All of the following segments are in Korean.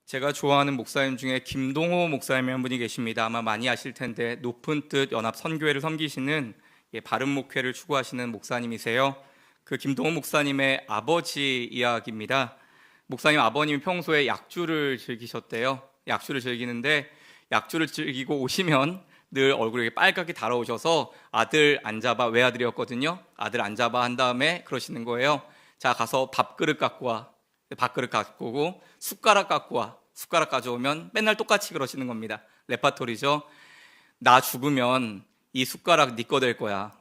제가 좋아하는 목사님 중에 김동호 목사님이 한 분이 계십니다. 아마 많이 아실 텐데 높은 뜻 연합 선교회를 섬기시는 바른 목회를 추구하시는 목사님이세요. 그 김동호 목사님의 아버지 이야기입니다. 목사님 아버님이 평소에 약주를 즐기셨대요. 약주를 즐기는데 약주를 즐기고 오시면 늘 얼굴에 빨갛게 달아오셔서 아들 안 잡아, 외아들이었거든요. 아들 안 잡아 한 다음에 그러시는 거예요. 자, 가서 밥그릇 갖고 와. 밥그릇 갖고 오고 숟가락 갖고 와. 숟가락 가져오면 맨날 똑같이 그러시는 겁니다. 레파토리죠. 나 죽으면 이 숟가락 네 거 될 거야.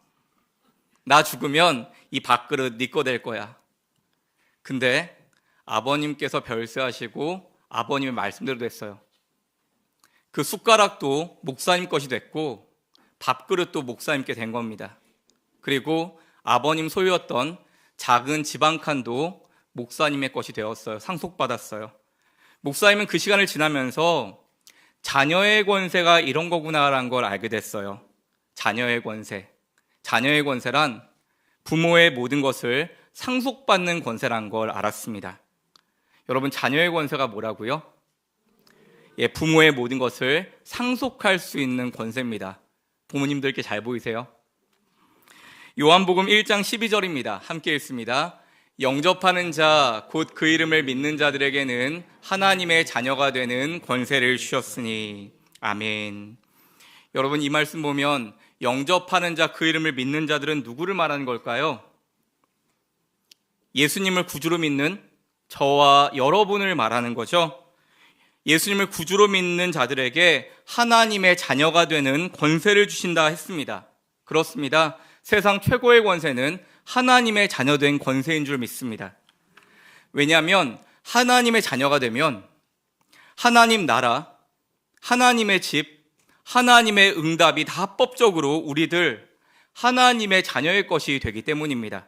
나 죽으면 이 밥그릇 네 거 될 거야. 근데 아버님께서 별세하시고 아버님의 말씀대로 됐어요. 그 숟가락도 목사님 것이 됐고 밥그릇도 목사님께 된 겁니다. 그리고 아버님 소유였던 작은 집 한 칸도 목사님의 것이 되었어요. 상속받았어요. 목사님은 그 시간을 지나면서 자녀의 권세가 이런 거구나라는 걸 알게 됐어요. 자녀의 권세. 자녀의 권세란 부모의 모든 것을 상속받는 권세란 걸 알았습니다. 여러분, 자녀의 권세가 뭐라고요? 부모의 모든 것을 상속할 수 있는 권세입니다. 부모님들께 잘 보이세요? 요한복음 1장 12절입니다. 함께 읽습니다. 영접하는 자, 곧 그 이름을 믿는 자들에게는 하나님의 자녀가 되는 권세를 주셨으니. 아멘. 여러분, 이 말씀 보면 영접하는 자, 그 이름을 믿는 자들은 누구를 말하는 걸까요? 예수님을 구주로 믿는 저와 여러분을 말하는 거죠. 예수님을 구주로 믿는 자들에게 하나님의 자녀가 되는 권세를 주신다 했습니다. 그렇습니다. 세상 최고의 권세는 하나님의 자녀된 권세인 줄 믿습니다. 왜냐하면 하나님의 자녀가 되면 하나님 나라, 하나님의 집, 하나님의 응답이 다 합법적으로 우리들 하나님의 자녀의 것이 되기 때문입니다.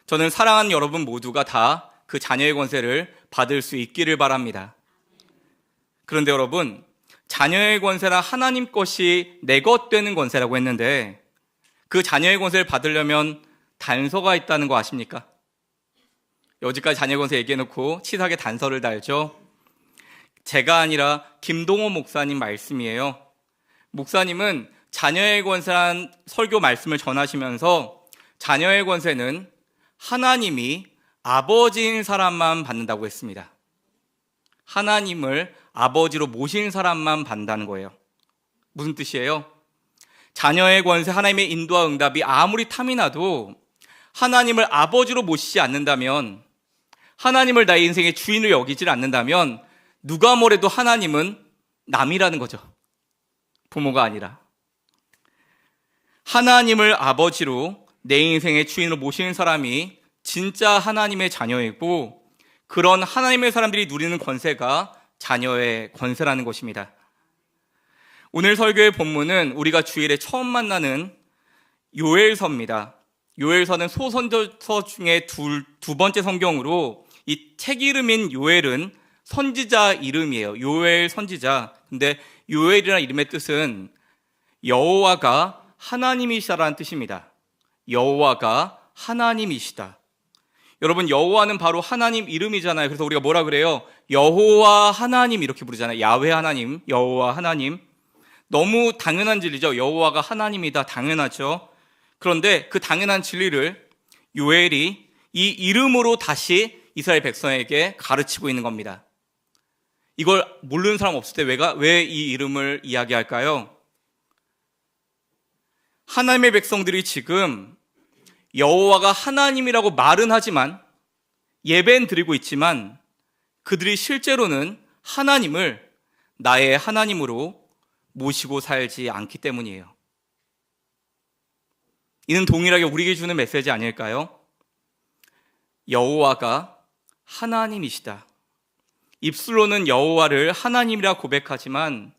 저는 사랑하는 여러분 모두가 다 그 자녀의 권세를 받을 수 있기를 바랍니다. 그런데 여러분, 자녀의 권세란 하나님 것이 내 것 되는 권세라고 했는데 그 자녀의 권세를 받으려면 단서가 있다는 거 아십니까? 여기까지 자녀의 권세 얘기해놓고 치사하게 단서를 달죠. 제가 아니라 김동호 목사님 말씀이에요. 목사님은 자녀의 권세란 설교 말씀을 전하시면서 자녀의 권세는 하나님이 아버지인 사람만 받는다고 했습니다. 하나님을 아버지로 모신 사람만 받는다는 거예요. 무슨 뜻이에요? 자녀의 권세, 하나님의 인도와 응답이 아무리 탐이 나도 하나님을 아버지로 모시지 않는다면, 하나님을 나의 인생의 주인을 여기질 않는다면 누가 뭐래도 하나님은 남이라는 거죠. 부모가 아니라. 하나님을 아버지로 내 인생의 주인으로 모시는 사람이 진짜 하나님의 자녀이고, 그런 하나님의 사람들이 누리는 권세가 자녀의 권세라는 것입니다. 오늘 설교의 본문은 우리가 주일에 처음 만나는 요엘서입니다. 요엘서는 소선저서 중에 두 번째 성경으로 이 책 이름인 요엘은 선지자 이름이에요. 요엘 선지자. 근데 요엘이라는 이름의 뜻은 여호와가 하나님이시다라는 뜻입니다. 여호와가 하나님이시다. 여러분, 여호와는 바로 하나님 이름이잖아요. 그래서 우리가 뭐라 그래요? 여호와 하나님 이렇게 부르잖아요. 야훼 하나님, 여호와 하나님. 너무 당연한 진리죠. 여호와가 하나님이다. 당연하죠. 그런데 그 당연한 진리를 요엘이 이 이름으로 다시 이스라엘 백성에게 가르치고 있는 겁니다. 이걸 모르는 사람 없을 때 왜 이 이름을 이야기할까요? 하나님의 백성들이 지금 여호와가 하나님이라고 말은 하지만, 예배는 드리고 있지만 그들이 실제로는 하나님을 나의 하나님으로 모시고 살지 않기 때문이에요. 이는 동일하게 우리에게 주는 메시지 아닐까요? 여호와가 하나님이시다. 입술로는 여호와를 하나님이라 고백하지만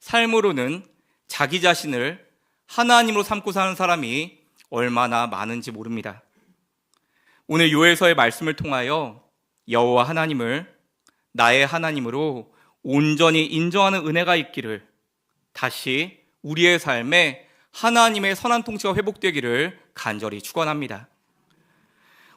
삶으로는 자기 자신을 하나님으로 삼고 사는 사람이 얼마나 많은지 모릅니다. 오늘 요엘서의 말씀을 통하여 여호와 하나님을 나의 하나님으로 온전히 인정하는 은혜가 있기를, 다시 우리의 삶에 하나님의 선한 통치가 회복되기를 간절히 축원합니다.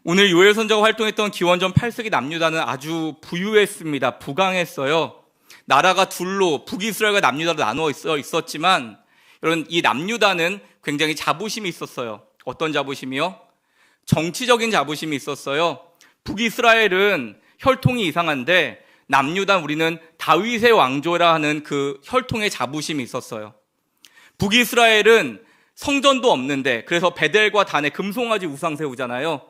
오늘 요엘 선자가 활동했던 기원전 8세기 남유다는 아주 부유했습니다. 부강했어요. 나라가 둘로 북이스라엘과 남유다로 나누어 있었지만 여러분, 이 남유다는 굉장히 자부심이 있었어요. 어떤 자부심이요? 정치적인 자부심이 있었어요. 북이스라엘은 혈통이 이상한데 남유다 우리는 다윗의 왕조라 하는 그 혈통의 자부심이 있었어요. 북이스라엘은 성전도 없는데 그래서 베델과 단에 금송아지 우상 세우잖아요.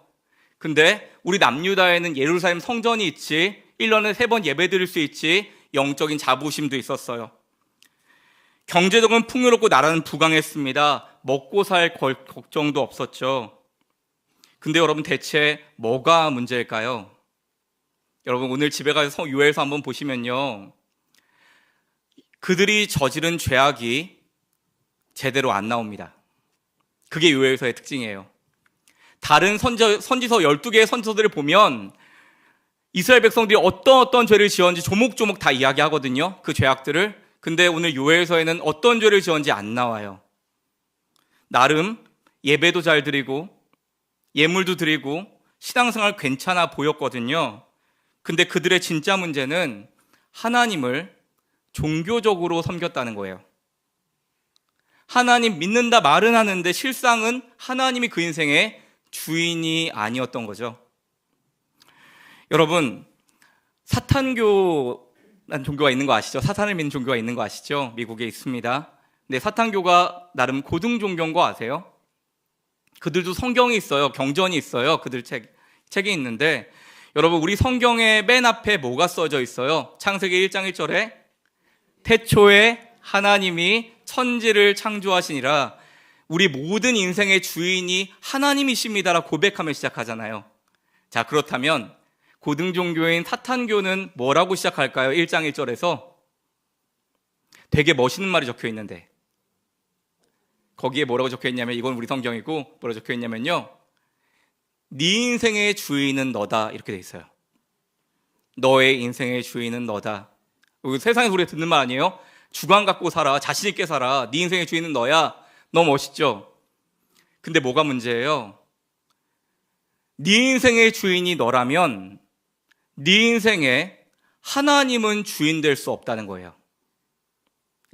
근데 우리 남유다에는 예루살렘 성전이 있지, 1년에 3번 예배드릴 수 있지, 영적인 자부심도 있었어요. 경제적으로는 풍요롭고 나라는 부강했습니다. 먹고 살 걱정도 없었죠. 근데 여러분, 대체 뭐가 문제일까요? 여러분, 오늘 집에 가서 요엘서 한번 보시면요, 그들이 저지른 죄악이 제대로 안 나옵니다. 그게 요엘서의 특징이에요. 다른 선지서 12개의 선지서들을 보면 이스라엘 백성들이 어떤 죄를 지었는지 조목조목 다 이야기하거든요. 그 죄악들을. 근데 오늘 요엘서에는 어떤 죄를 지었는지 안 나와요. 나름 예배도 잘 드리고 예물도 드리고 신앙생활 괜찮아 보였거든요. 근데 그들의 진짜 문제는 하나님을 종교적으로 섬겼다는 거예요. 하나님 믿는다 말은 하는데 실상은 하나님이 그 인생의 주인이 아니었던 거죠. 여러분, 사탄교라는 종교가 있는 거 아시죠? 사탄을 믿는 종교가 있는 거 아시죠? 미국에 있습니다. 근데 사탄교가 나름 고등 종교인 거 아세요? 그들도 성경이 있어요. 경전이 있어요. 그들 책이 있는데, 여러분, 우리 성경의 맨 앞에 뭐가 써져 있어요? 창세기 1장 1절에 태초에 하나님이 천지를 창조하시니라, 우리 모든 인생의 주인이 하나님이십니다라고 고백하며 시작하잖아요. 자, 그렇다면 고등종교인 사탄교는 뭐라고 시작할까요? 1장 1절에서 되게 멋있는 말이 적혀 있는데, 거기에 뭐라고 적혀 있냐면, 이건 우리 성경이고 뭐라고 적혀 있냐면요, 네 인생의 주인은 너다, 이렇게 돼 있어요. 너의 인생의 주인은 너다. 세상에서 우리가 듣는 말 아니에요? 주관 갖고 살아, 자신 있게 살아, 네 인생의 주인은 너야. 너무 멋있죠? 근데 뭐가 문제예요? 네 인생의 주인이 너라면 네 인생에 하나님은 주인 될 수 없다는 거예요.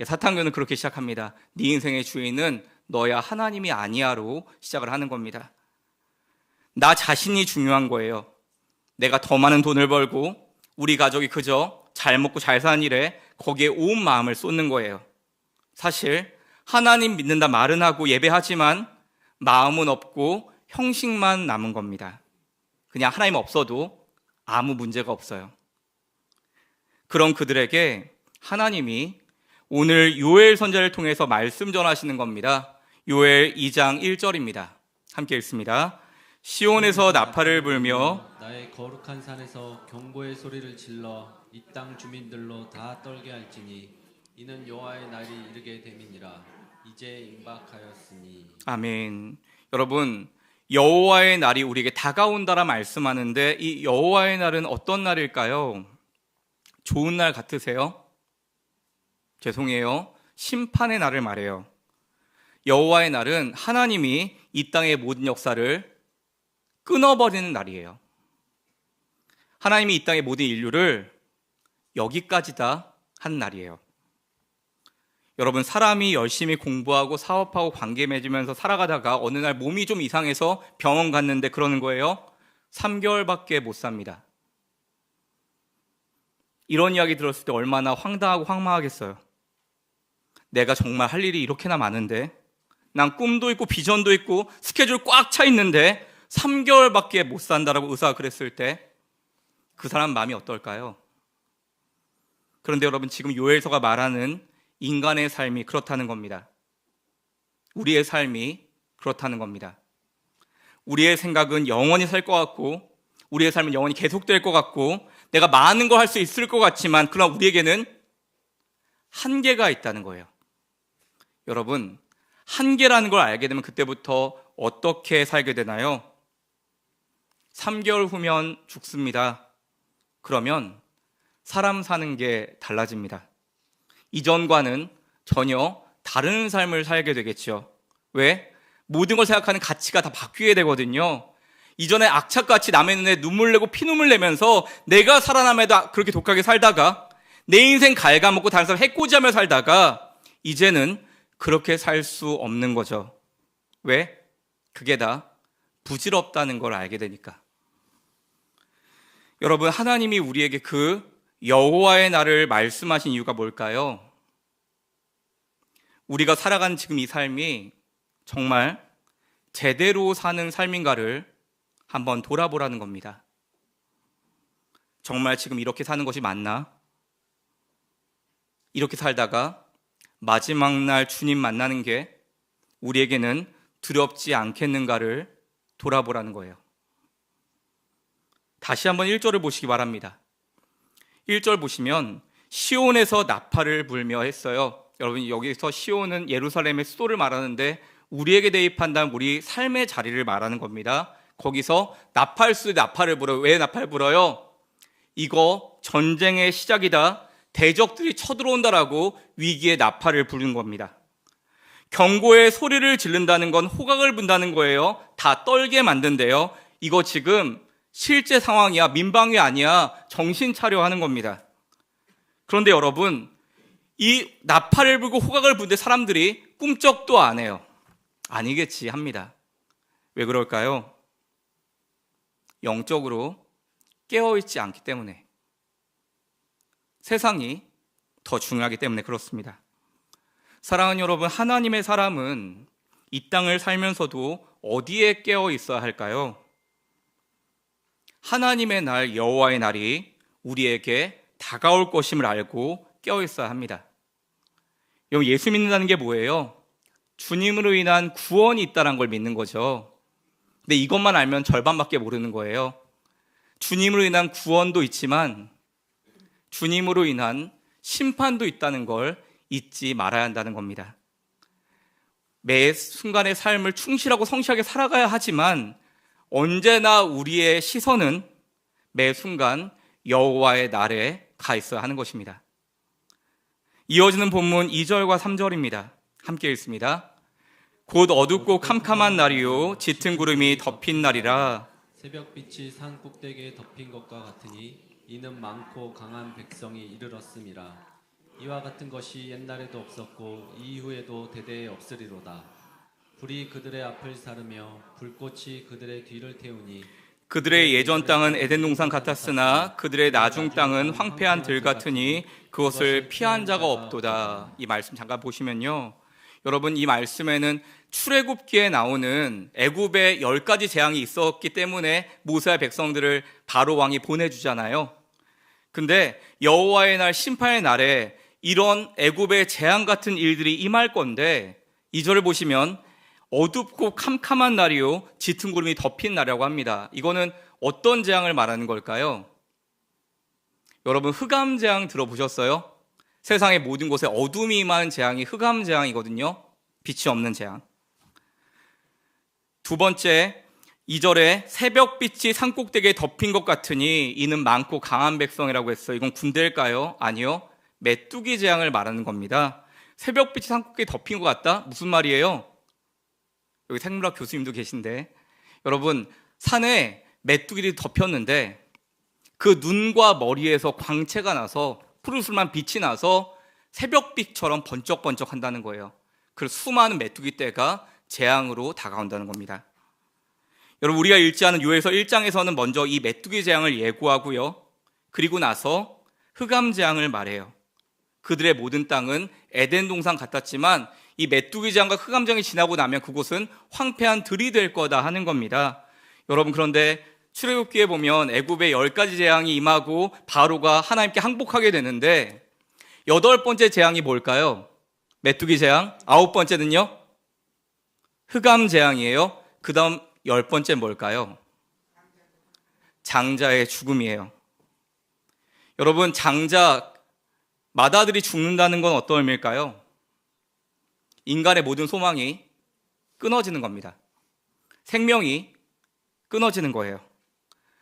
사탄교는 그렇게 시작합니다. 네 인생의 주인은 너야, 하나님이 아니야로 시작을 하는 겁니다. 나 자신이 중요한 거예요. 내가 더 많은 돈을 벌고 우리 가족이 그저 잘 먹고 잘 사는 일에 거기에 온 마음을 쏟는 거예요. 사실 하나님 믿는다 말은 하고 예배하지만 마음은 없고 형식만 남은 겁니다. 그냥 하나님 없어도 아무 문제가 없어요. 그런 그들에게 하나님이 오늘 요엘 선지자를 통해서 말씀 전하시는 겁니다. 요엘 2장 1절입니다. 함께 읽습니다. 시온에서 나팔을 불며 나의 거룩한 산에서 경고의 소리를 질러 이 땅 주민들로 다 떨게 할지니 이는 여호와의 날이 이르게 됨이니라. 이제 임박하였으니. 아멘. 여러분, 여호와의 날이 우리에게 다가온다라 말씀하는데, 이 여호와의 날은 어떤 날일까요? 좋은 날 같으세요? 죄송해요. 심판의 날을 말해요. 여호와의 날은 하나님이 이 땅의 모든 역사를 끊어버리는 날이에요. 하나님이 이 땅의 모든 인류를 여기까지다 한 날이에요. 여러분, 사람이 열심히 공부하고 사업하고 관계 맺으면서 살아가다가 어느 날 몸이 좀 이상해서 병원 갔는데 그러는 거예요. 3개월밖에 못 삽니다. 이런 이야기 들었을 때 얼마나 황당하고 황망하겠어요. 내가 정말 할 일이 이렇게나 많은데, 난 꿈도 있고 비전도 있고 스케줄 꽉 차 있는데 3개월밖에 못 산다라고 의사가 그랬을 때 그 사람 마음이 어떨까요? 그런데 여러분, 지금 요엘서가 말하는 인간의 삶이 그렇다는 겁니다. 우리의 삶이 그렇다는 겁니다. 우리의 생각은 영원히 살 것 같고, 우리의 삶은 영원히 계속될 것 같고, 내가 많은 걸 할 수 있을 것 같지만, 그러나 우리에게는 한계가 있다는 거예요. 여러분, 한계라는 걸 알게 되면 그때부터 어떻게 살게 되나요? 3개월 후면 죽습니다. 그러면 사람 사는 게 달라집니다. 이전과는 전혀 다른 삶을 살게 되겠죠. 왜? 모든 걸 생각하는 가치가 다 바뀌게 되거든요. 이전에 악착같이 남의 눈에 눈물 내고 피눈물 내면서 내가 살아남아도 그렇게 독하게 살다가 내 인생 갉아먹고 다른 사람 해코지하며 살다가 이제는 그렇게 살 수 없는 거죠. 왜? 그게 다 부질없다는 걸 알게 되니까. 여러분, 하나님이 우리에게 그 여호와의 날을 말씀하신 이유가 뭘까요? 우리가 살아가는 지금 이 삶이 정말 제대로 사는 삶인가를 한번 돌아보라는 겁니다. 정말 지금 이렇게 사는 것이 맞나? 이렇게 살다가 마지막 날 주님 만나는 게 우리에게는 두렵지 않겠는가를 돌아보라는 거예요. 다시 한번 1절을 보시기 바랍니다. 1절 보시면 시온에서 나팔을 불며 했어요. 여러분, 여기서 시온은 예루살렘의 수도를 말하는데 우리에게 대입한다면 우리 삶의 자리를 말하는 겁니다. 거기서 나팔을 불어요. 왜 나팔 불어요? 이거 전쟁의 시작이다. 대적들이 쳐들어온다라고 위기에 나팔을 부르는 겁니다. 경고의 소리를 지른다는 건 호각을 분다는 거예요. 다 떨게 만든대요. 이거 지금 실제 상황이야. 민방위 아니야. 정신 차려 하는 겁니다. 그런데 여러분, 이 나팔을 불고 호각을 부는데 사람들이 꿈쩍도 안 해요. 아니겠지 합니다. 왜 그럴까요? 영적으로 깨어있지 않기 때문에, 세상이 더 중요하기 때문에 그렇습니다. 사랑하는 여러분, 하나님의 사람은 이 땅을 살면서도 어디에 깨어 있어야 할까요? 하나님의 날, 여호와의 날이 우리에게 다가올 것임을 알고 깨어 있어야 합니다. 여러분, 예수 믿는다는 게 뭐예요? 주님으로 인한 구원이 있다는 걸 믿는 거죠. 근데 이것만 알면 절반밖에 모르는 거예요. 주님으로 인한 구원도 있지만 주님으로 인한 심판도 있다는 걸 잊지 말아야 한다는 겁니다. 매 순간의 삶을 충실하고 성실하게 살아가야 하지만 언제나 우리의 시선은 매 순간 여호와의 날에 가 있어야 하는 것입니다. 이어지는 본문 2절과 3절입니다. 함께 읽습니다. 곧 어둡고 캄캄한 날이요 짙은 구름이 덮인 날이라. 새벽빛이 산 꼭대기에 덮인 것과 같으니 이는 많고 강한 백성이 이르렀음이라. 이와 같은 것이 옛날에도 없었고 이후에도 대대에 없으리로다. 불이 그들의 앞을 사르며 불꽃이 그들의 뒤를 태우니 그들의 예전 땅은 에덴 동산 같았으나 그들의 나중 땅은 황폐한 들 같으니 그것을 피한 자가 없도다. 이 말씀 잠깐 보시면요, 여러분, 이 말씀에는 출애굽기에 나오는 애굽의 10가지 재앙이 있었기 때문에 모세와 백성들을 바로 왕이 보내주잖아요. 근데 여호와의 날, 심판의 날에 이런 애굽의 재앙 같은 일들이 임할 건데 2절을 보시면 어둡고 캄캄한 날이요 짙은 구름이 덮인 날이라고 합니다. 이거는 어떤 재앙을 말하는 걸까요? 여러분, 흑암 재앙 들어보셨어요? 세상의 모든 곳에 어둠이 임하는 재앙이 흑암 재앙이거든요. 빛이 없는 재앙. 두 번째, 2절에 새벽빛이 산꼭대기에 덮인 것 같으니 이는 많고 강한 백성이라고 했어요. 이건 군대일까요? 아니요. 메뚜기 재앙을 말하는 겁니다. 새벽빛이 산꼭대기에 덮인 것 같다? 무슨 말이에요? 여기 생물학 교수님도 계신데, 여러분, 산에 메뚜기들이 덮였는데 그 눈과 머리에서 광채가 나서 푸르스름한 빛이 나서 새벽빛처럼 번쩍번쩍 한다는 거예요. 그래서 수많은 메뚜기 떼가 재앙으로 다가온다는 겁니다. 여러분, 우리가 읽지 않은 요에서 1장에서는 먼저 이 메뚜기 재앙을 예고하고요, 그리고 나서 흑암 재앙을 말해요. 그들의 모든 땅은 에덴 동산 같았지만 이 메뚜기 재앙과 흑암 재앙이 지나고 나면 그곳은 황폐한 들이 될 거다 하는 겁니다. 여러분, 그런데 출애굽기에 보면 애굽의 10가지 재앙이 임하고 바로가 하나님께 항복하게 되는데 8번째 재앙이 뭘까요? 메뚜기 재앙. 9번째는요? 흑암 재앙이에요. 그 다음 10번째 뭘까요? 장자의 죽음이에요. 여러분, 장자, 마다들이 죽는다는 건 어떤 의미일까요? 인간의 모든 소망이 끊어지는 겁니다. 생명이 끊어지는 거예요.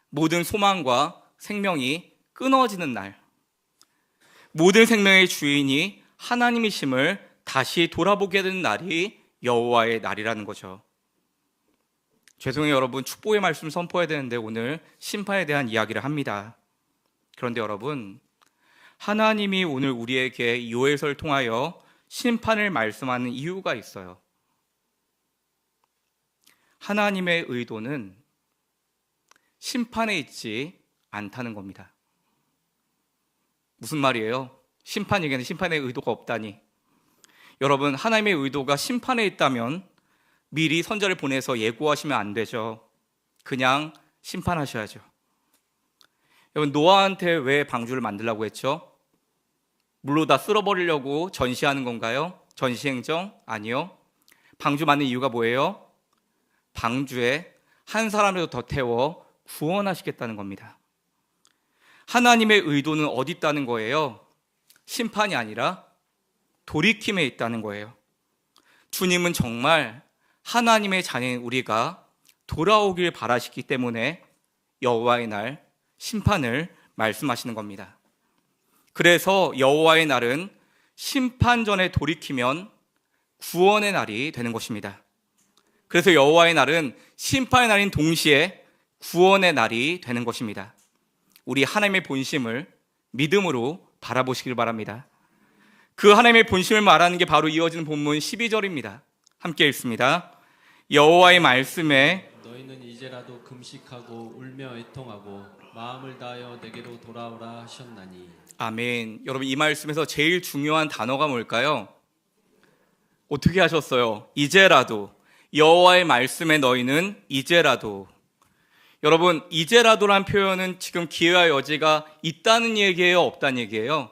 모든 소망과 생명이 끊어지는 날. 모든 생명의 주인이 하나님이심을 다시 돌아보게 되는 날이 여호와의 날이라는 거죠. 죄송해요 여러분, 축복의 말씀 선포해야 되는데 오늘 심판에 대한 이야기를 합니다. 그런데 여러분, 하나님이 오늘 우리에게 요엘서를 통하여 심판을 말씀하는 이유가 있어요. 하나님의 의도는 심판에 있지 않다는 겁니다. 무슨 말이에요? 심판에게는 심판의 의도가 없다니. 여러분, 하나님의 의도가 심판에 있다면 미리 선자를 보내서 예고하시면 안 되죠. 그냥 심판하셔야죠. 여러분, 노아한테 왜 방주를 만들라고 했죠? 물로 다 쓸어버리려고 전시하는 건가요? 전시행정? 아니요. 방주 만든 이유가 뭐예요? 방주에 한 사람이라도 더 태워 구원하시겠다는 겁니다. 하나님의 의도는 어디 있다는 거예요? 심판이 아니라 돌이킴에 있다는 거예요. 주님은 정말 하나님의 자녀인 우리가 돌아오길 바라시기 때문에 여호와의 날 심판을 말씀하시는 겁니다. 그래서 여호와의 날은 심판 전에 돌이키면 구원의 날이 되는 것입니다. 그래서 여호와의 날은 심판의 날인 동시에 구원의 날이 되는 것입니다. 우리 하나님의 본심을 믿음으로 바라보시길 바랍니다. 그 하나님의 본심을 말하는 게 바로 이어지는 본문 12절입니다. 함께 읽습니다. 여호와의 말씀에 너희는 이제라도 금식하고 울며 애통하고 마음을 다하여 내게로 돌아오라 하셨나니. 아멘. 여러분, 이 말씀에서 제일 중요한 단어가 뭘까요? 어떻게 하셨어요? 이제라도. 여호와의 말씀에 너희는 이제라도. 여러분, 이제라도란 표현은 지금 기회와 여지가 있다는 얘기예요, 없다는 얘기예요?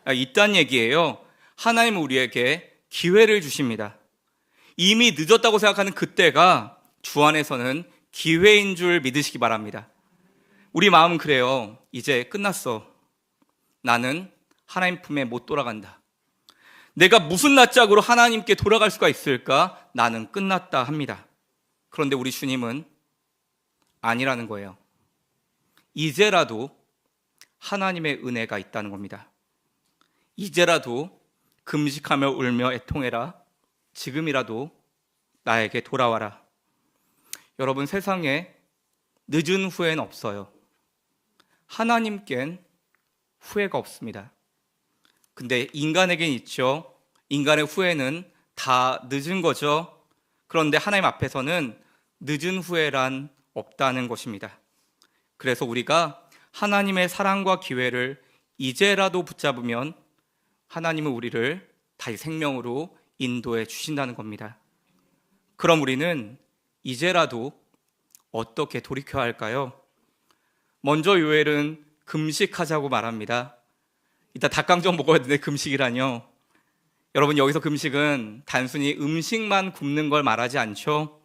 있다는 얘기예요. 하나님은 우리에게 기회를 주십니다. 이미 늦었다고 생각하는 그때가 주 안에서는 기회인 줄 믿으시기 바랍니다. 우리 마음은 그래요. 이제 끝났어. 나는 하나님 품에 못 돌아간다. 내가 무슨 낯짝으로 하나님께 돌아갈 수가 있을까? 나는 끝났다 합니다. 그런데 우리 주님은 아니라는 거예요. 이제라도 하나님의 은혜가 있다는 겁니다. 이제라도 금식하며 울며 애통해라. 지금이라도 나에게 돌아와라. 여러분, 세상에 늦은 후회는 없어요. 하나님께는 후회가 없습니다. 근데 인간에겐 있죠. 인간의 후회는 다 늦은 거죠. 그런데 하나님 앞에서는 늦은 후회란 없다는 것입니다. 그래서 우리가 하나님의 사랑과 기회를 이제라도 붙잡으면 하나님은 우리를 다시 생명으로 인도해 주신다는 겁니다. 그럼 우리는 이제라도 어떻게 돌이켜야 할까요? 먼저 요엘은 금식하자고 말합니다. 이따 닭강정 먹어야 되는데 금식이라뇨. 여러분, 여기서 금식은 단순히 음식만 굶는 걸 말하지 않죠.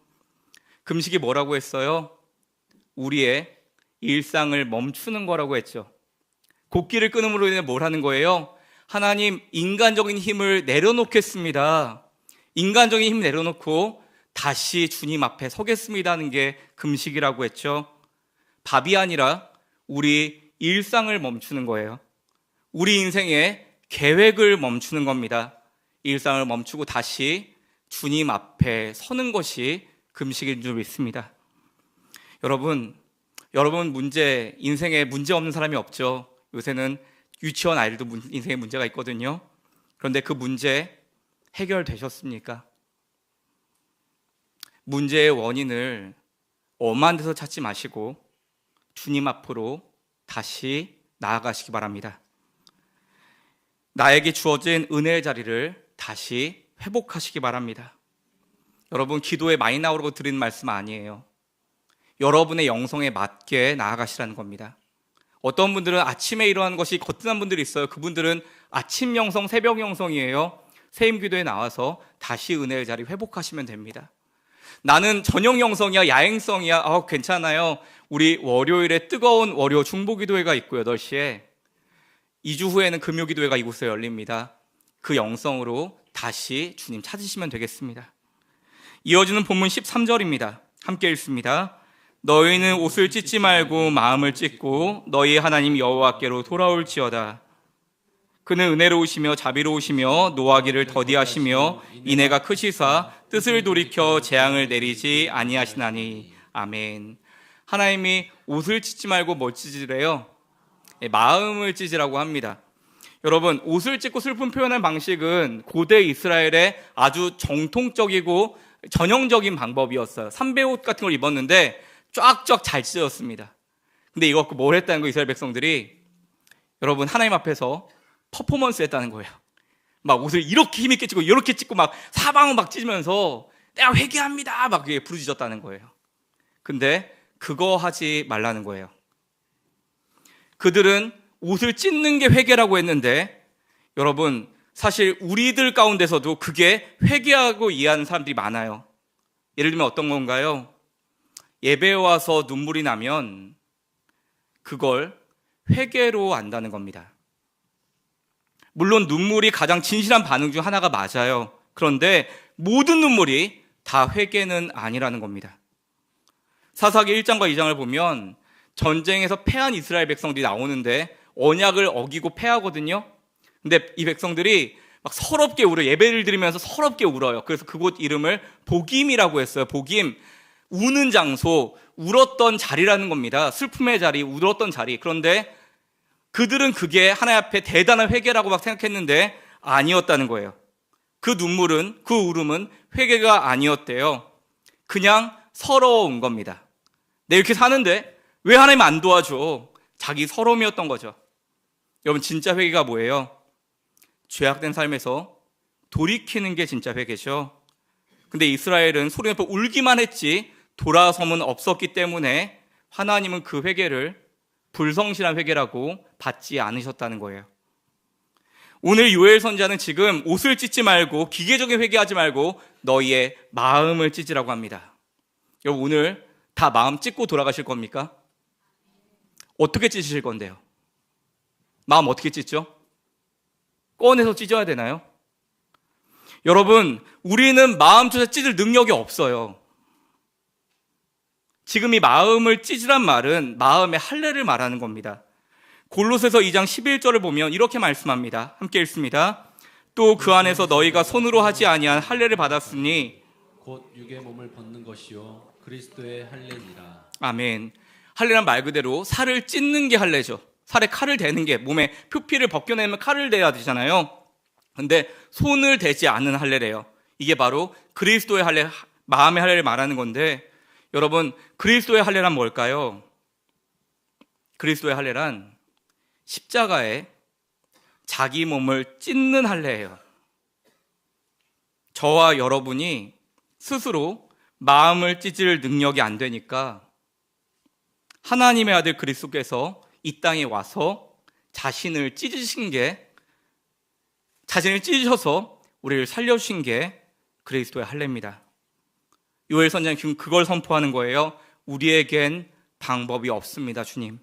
금식이 뭐라고 했어요? 우리의 일상을 멈추는 거라고 했죠. 곡기를 끊음으로 인해 뭘 하는 거예요? 하나님, 인간적인 힘을 내려놓겠습니다. 인간적인 힘 내려놓고 다시 주님 앞에 서겠습니다 하는 게 금식이라고 했죠. 밥이 아니라 우리 일상을 멈추는 거예요. 우리 인생의 계획을 멈추는 겁니다. 일상을 멈추고 다시 주님 앞에 서는 것이 금식인 줄 믿습니다. 여러분 인생에 문제 없는 사람이 없죠. 요새는 유치원 아이들도 인생에 문제가 있거든요. 그런데 그 문제 해결되셨습니까? 문제의 원인을 엄한 데서 찾지 마시고 주님 앞으로 다시 나아가시기 바랍니다. 나에게 주어진 은혜의 자리를 다시 회복하시기 바랍니다. 여러분, 기도에 많이 나오라고 드리는 말씀 아니에요. 여러분의 영성에 맞게 나아가시라는 겁니다. 어떤 분들은 아침에 일어나는 것이 거뜬한 분들이 있어요. 그분들은 아침 영성, 새벽 영성이에요. 세임 기도에 나와서 다시 은혜의 자리 회복하시면 됩니다. 나는 저녁 영성이야, 야행성이야. 괜찮아요. 우리 월요일에 뜨거운 월요 중보 기도회가 있고요, 8시에. 2주 후에는 금요 기도회가 이곳에 열립니다. 그 영성으로 다시 주님 찾으시면 되겠습니다. 이어지는 본문 13절입니다. 함께 읽습니다. 너희는 옷을 찢지 말고 마음을 찢고 너희 하나님 여호와께로 돌아올지어다. 그는 은혜로우시며 자비로우시며 노하기를 더디하시며 인애가 크시사 뜻을 돌이켜 재앙을 내리지 아니하시나니. 아멘. 하나님이 옷을 찢지 말고 뭘 찢으래요? 마음을 찢으라고 합니다. 여러분, 옷을 찢고 슬픔 표현하는 방식은 고대 이스라엘의 아주 정통적이고 전형적인 방법이었어요. 삼배옷 같은 걸 입었는데 쫙쫙 잘 찢어졌습니다. 근데 이거 갖고 뭘 했다는 거예요? 이스라엘 백성들이. 여러분, 하나님 앞에서 퍼포먼스 했다는 거예요. 막 옷을 이렇게 힘있게 찢고 이렇게 찢고 막 사방을 막 찢으면서 내가 회개합니다 막 부르짖었다는 거예요. 근데 그거 하지 말라는 거예요. 그들은 옷을 찢는 게 회개라고 했는데, 여러분, 사실 우리들 가운데서도 그게 회개하고 이해하는 사람들이 많아요. 예를 들면 어떤 건가요? 예배에 와서 눈물이 나면 그걸 회개로 안다는 겁니다. 물론 눈물이 가장 진실한 반응 중 하나가 맞아요. 그런데 모든 눈물이 다 회개는 아니라는 겁니다. 사사기 1장과 2장을 보면 전쟁에서 패한 이스라엘 백성들이 나오는데 언약을 어기고 패하거든요. 근데 이 백성들이 막 서럽게 울어요. 예배를 드리면서 서럽게 울어요. 그래서 그곳 이름을 복임이라고 했어요. 복임, 우는 장소, 울었던 자리라는 겁니다. 슬픔의 자리, 울었던 자리. 그런데 그들은 그게 하나님 앞에 대단한 회개라고 막 생각했는데 아니었다는 거예요. 그 눈물은, 그 울음은 회개가 아니었대요. 그냥 서러운 겁니다. 내 이렇게 사는데 왜 하나님 안 도와줘? 자기 서러움이었던 거죠. 여러분, 진짜 회개가 뭐예요? 죄악된 삶에서 돌이키는 게 진짜 회개죠. 근데 이스라엘은 소리 내서 울기만 했지 돌아섬은 없었기 때문에 하나님은 그 회개를 불성실한 회개라고 받지 않으셨다는 거예요. 오늘 요엘 선지자는 지금 옷을 찢지 말고 기계적인 회개하지 말고 너희의 마음을 찢으라고 합니다. 여러분, 오늘 다 마음 찢고 돌아가실 겁니까? 어떻게 찢으실 건데요? 마음 어떻게 찢죠? 꺼내서 찢어야 되나요? 여러분, 우리는 마음조차 찢을 능력이 없어요. 지금 이 마음을 찢으란 말은 마음의 할례를 말하는 겁니다. 골로새서 2장 11절을 보면 이렇게 말씀합니다. 함께 읽습니다. 또 그 안에서 너희가 손으로 하지 아니한 할례를 받았으니 곧 육의 몸을 벗는 것이요 그리스도의 할례니라. 아멘. 할례란 말 그대로 살을 찢는 게 할례죠. 살에 칼을 대는 게, 몸에 표피를 벗겨내면 칼을 대야 되잖아요. 근데 손을 대지 않는 할례래요. 이게 바로 그리스도의 할례, 마음의 할례를 말하는 건데, 여러분, 그리스도의 할례란 뭘까요? 그리스도의 할례란 십자가에 자기 몸을 찢는 할례예요. 저와 여러분이 스스로 마음을 찢을 능력이 안 되니까 하나님의 아들 그리스도께서 이 땅에 와서 자신을 찢으셔서 우리를 살려주신 게 그리스도의 할례입니다. 요엘 선지자는 지금 그걸 선포하는 거예요. 우리에겐 방법이 없습니다, 주님.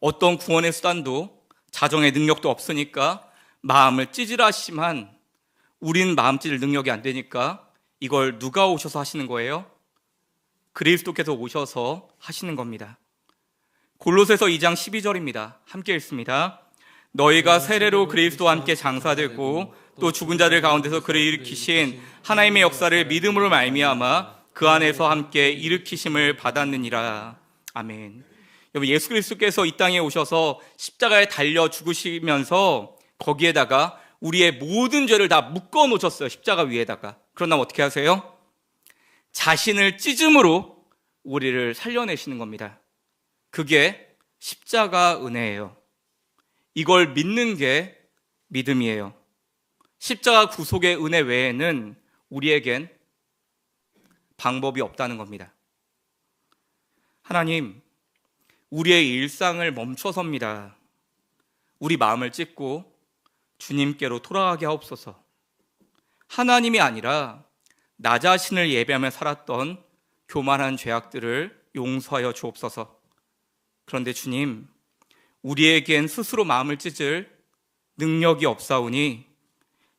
어떤 구원의 수단도 자정의 능력도 없으니까 마음을 찢으라 하시지만 우린 마음 찢을 능력이 안 되니까 이걸 누가 오셔서 하시는 거예요? 그리스도께서 오셔서 하시는 겁니다. 골로새서 2장 12절입니다. 함께 읽습니다. 너희가 세례로 그리스도와 함께 장사되고 또 죽은 자들 가운데서 그를 일으키신 하나님의 역사를 믿음으로 말미암아 그 안에서 함께 일으키심을 받았느니라. 아멘. 여러분, 예수 그리스도께서 이 땅에 오셔서 십자가에 달려 죽으시면서 거기에다가 우리의 모든 죄를 다 묶어 놓으셨어요. 십자가 위에다가. 그러나 어떻게 하세요? 자신을 찢음으로 우리를 살려내시는 겁니다. 그게 십자가 은혜예요. 이걸 믿는 게 믿음이에요. 십자가 구속의 은혜 외에는 우리에겐 방법이 없다는 겁니다. 하나님, 우리의 일상을 멈춰섭니다. 우리 마음을 찢고 주님께로 돌아가게 하옵소서. 하나님이 아니라 나 자신을 예배하며 살았던 교만한 죄악들을 용서하여 주옵소서. 그런데 주님, 우리에겐 스스로 마음을 찢을 능력이 없사오니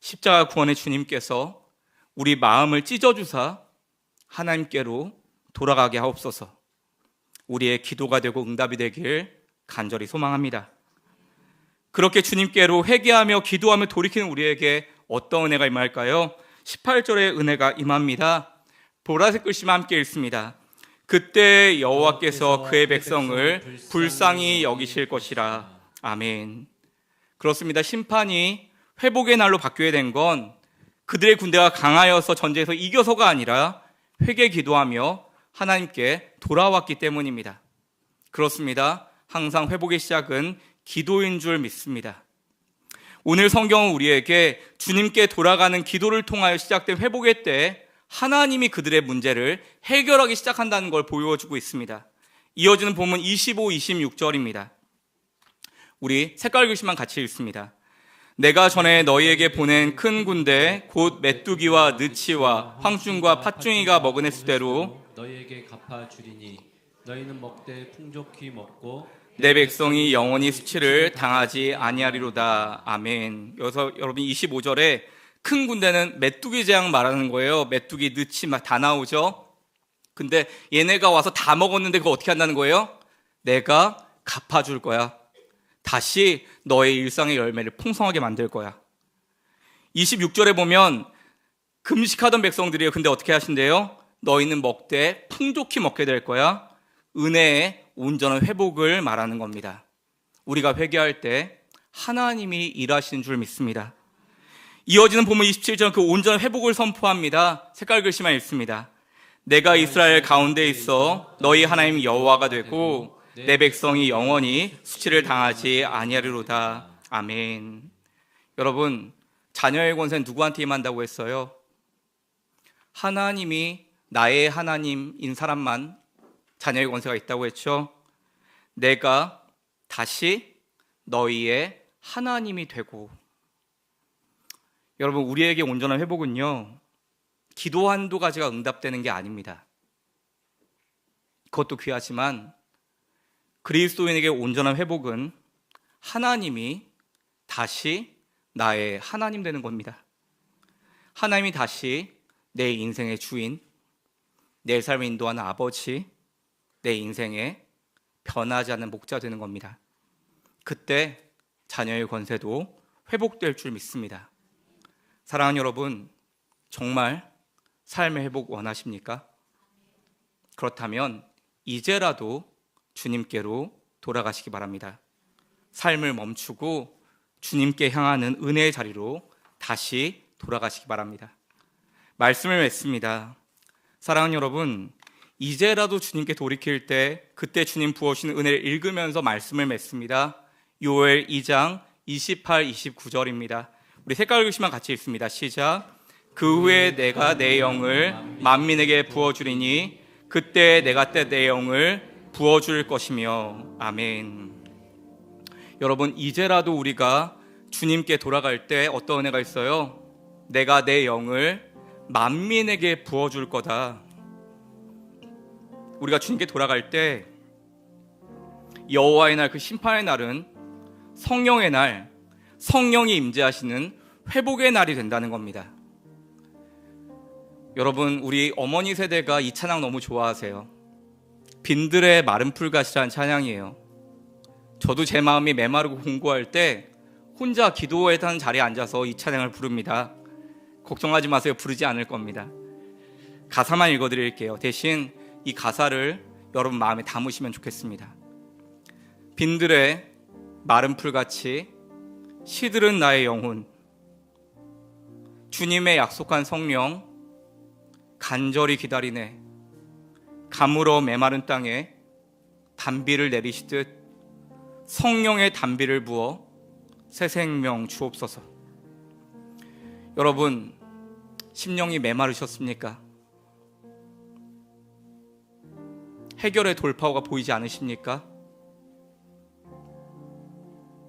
십자가 구원의 주님께서 우리 마음을 찢어주사 하나님께로 돌아가게 하옵소서. 우리의 기도가 되고 응답이 되길 간절히 소망합니다. 그렇게 주님께로 회개하며 기도하며 돌이키는 우리에게 어떤 은혜가 임할까요? 18절의 은혜가 임합니다. 보라색 글씨만 함께 읽습니다. 그때 여호와께서 그의 백성을 불쌍히 여기실 것이라. 아멘. 그렇습니다. 심판이 회복의 날로 바뀌게 된 건 그들의 군대가 강하여서 전쟁에서 이겨서가 아니라 회개 기도하며 하나님께 돌아왔기 때문입니다. 그렇습니다. 항상 회복의 시작은 기도인 줄 믿습니다. 오늘 성경은 우리에게 주님께 돌아가는 기도를 통하여 시작된 회복의 때 하나님이 그들의 문제를 해결하기 시작한다는 걸 보여주고 있습니다. 이어지는 본문 25, 26절입니다. 우리 색깔 글씨만 같이 읽습니다. 내가 전에 너희에게 보낸 큰 군대 곧 메뚜기와 느치와 황충과 팥중이가 먹은 횟수대로 너희에게 갚아주리니 너희는 먹되 풍족히 먹고 내 백성이 영원히 수치를 당하지 아니하리로다. 아멘. 여기서 여러분 25절에 큰 군대는 메뚜기 재앙 말하는 거예요. 메뚜기, 느치 막 다 나오죠. 근데 얘네가 와서 다 먹었는데 그거 어떻게 한다는 거예요? 내가 갚아줄 거야. 다시 너의 일상의 열매를 풍성하게 만들 거야. 26절에 보면 금식하던 백성들이에요. 근데 어떻게 하신대요? 너희는 먹되 풍족히 먹게 될 거야. 은혜의 온전한 회복을 말하는 겁니다. 우리가 회개할 때 하나님이 일하시는 줄 믿습니다. 이어지는 본문 27절 그 온전한 회복을 선포합니다. 색깔 글씨만 읽습니다. 내가 이스라엘 가운데 있어 너희 하나님 여호와가 되고 내 백성이 영원히 수치를 당하지 아니하리로다. 아멘. 여러분, 자녀의 권세는 누구한테 임한다고 했어요? 하나님이 나의 하나님인 사람만 자녀의 권세가 있다고 했죠. 내가 다시 너희의 하나님이 되고. 여러분, 우리에게 온전한 회복은요, 기도 한두 가지가 응답되는 게 아닙니다. 그것도 귀하지만 그리스도인에게 온전한 회복은 하나님이 다시 나의 하나님 되는 겁니다. 하나님이 다시 내 인생의 주인, 내 삶을 인도하는 아버지, 내 인생에 변하지 않는 목자 되는 겁니다. 그때 자녀의 권세도 회복될 줄 믿습니다. 사랑하는 여러분, 정말 삶의 회복 원하십니까? 그렇다면 이제라도 주님께로 돌아가시기 바랍니다. 삶을 멈추고 주님께 향하는 은혜의 자리로 다시 돌아가시기 바랍니다. 말씀을 맺습니다. 사랑하는 여러분, 이제라도 주님께 돌이킬 때 그때 주님 부어주시는 은혜를 읽으면서 말씀을 맺습니다. 요엘 2장 28, 29절입니다. 우리 색깔 글씨만 같이 읽습니다. 시작. 그 후에 내가 내 영을 만민에게 부어주리니 그때 내가 때 내 영을 부어줄 것이며. 아멘. 여러분, 이제라도 우리가 주님께 돌아갈 때 어떤 은혜가 있어요? 내가 내 영을 만민에게 부어줄 거다. 우리가 주님께 돌아갈 때 여호와의 날, 그 심판의 날은 성령의 날, 성령이 임재하시는 회복의 날이 된다는 겁니다. 여러분, 우리 어머니 세대가 이 찬양 너무 좋아하세요. 빈들의 마른 풀밭이라는 찬양이에요. 저도 제 마음이 메마르고 공고할 때 혼자 기도에 하는 자리에 앉아서 이 찬양을 부릅니다. 걱정하지 마세요. 부르지 않을 겁니다. 가사만 읽어드릴게요. 대신 이 가사를 여러분 마음에 담으시면 좋겠습니다. 빈들의 마른 풀같이 시들은 나의 영혼, 주님의 약속한 성령 간절히 기다리네. 가물어 메마른 땅에 단비를 내리시듯 성령의 단비를 부어 새 생명 주옵소서. 여러분, 심령이 메마르셨습니까? 해결의 돌파구가 보이지 않으십니까?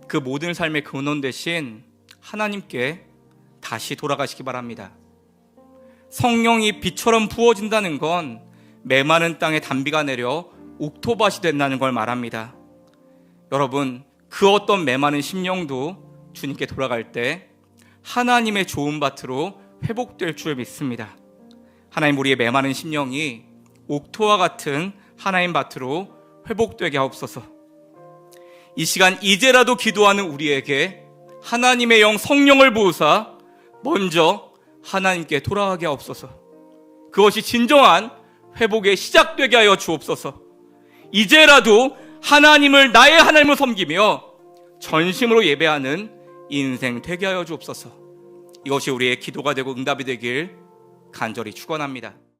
그 모든 삶의 근원 대신 하나님께 다시 돌아가시기 바랍니다. 성령이 비처럼 부어진다는 건 메마른 땅에 단비가 내려 옥토밭이 된다는 걸 말합니다. 여러분, 그 어떤 메마른 심령도 주님께 돌아갈 때 하나님의 좋은 밭으로 회복될 줄 믿습니다. 하나님, 우리의 메마른 심령이 옥토와 같은 하나님 밭으로 회복되게 하옵소서. 이 시간 이제라도 기도하는 우리에게 하나님의 영 성령을 부으사 먼저 하나님께 돌아가게 하옵소서. 그것이 진정한 회복의 시작되게 하여 주옵소서. 이제라도 하나님을 나의 하나님을 섬기며 전심으로 예배하는 인생 되게 하여 주옵소서. 이것이 우리의 기도가 되고 응답이 되길 간절히 축원합니다.